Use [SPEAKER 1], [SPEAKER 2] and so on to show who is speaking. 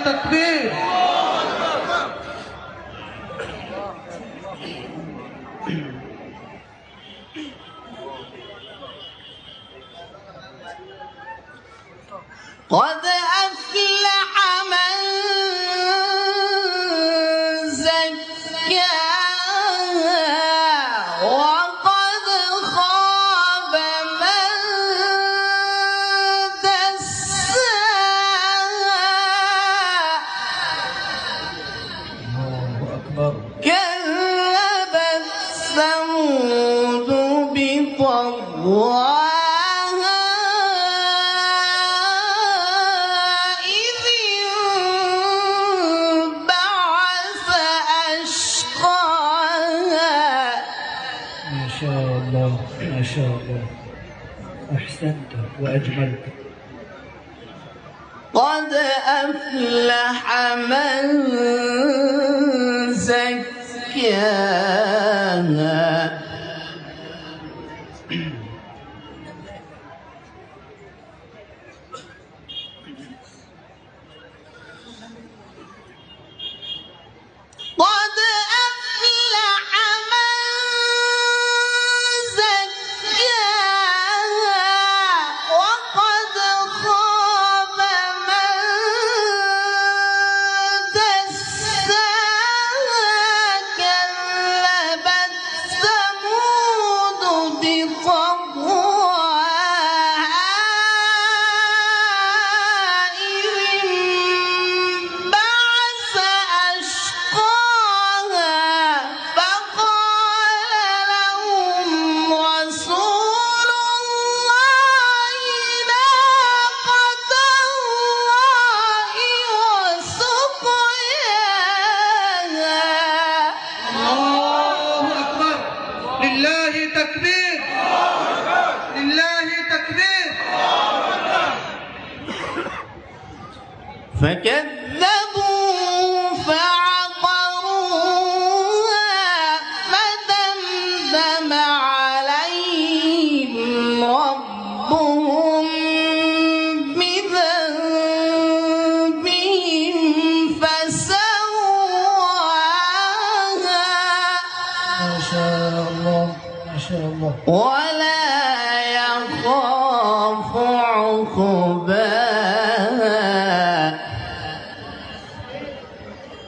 [SPEAKER 1] تكبير.
[SPEAKER 2] قد أفلح من زكاها وقد خاب من دساها.
[SPEAKER 1] الله أكبر.
[SPEAKER 2] كذبت ثمود بطغواها إذ انبعث أشقاها.
[SPEAKER 1] ما شاء الله ما شاء الله، أحسنت وأجملت.
[SPEAKER 2] قد أفلح من زكاها قد أفلح من زكاها وقد خاب من دساها. كذبت ثمود بطغواها إذ انبعث أشقاها فقال لهم رسول الله ناقة الله وسقياها.
[SPEAKER 1] الله أكبر. لله تكبير. لله تكبير.
[SPEAKER 2] فكذبوا فعقروها فدمدم عليهم ربهم بذنبهم فسواها.
[SPEAKER 1] ما شاء الله ما شاء الله.
[SPEAKER 2] ولا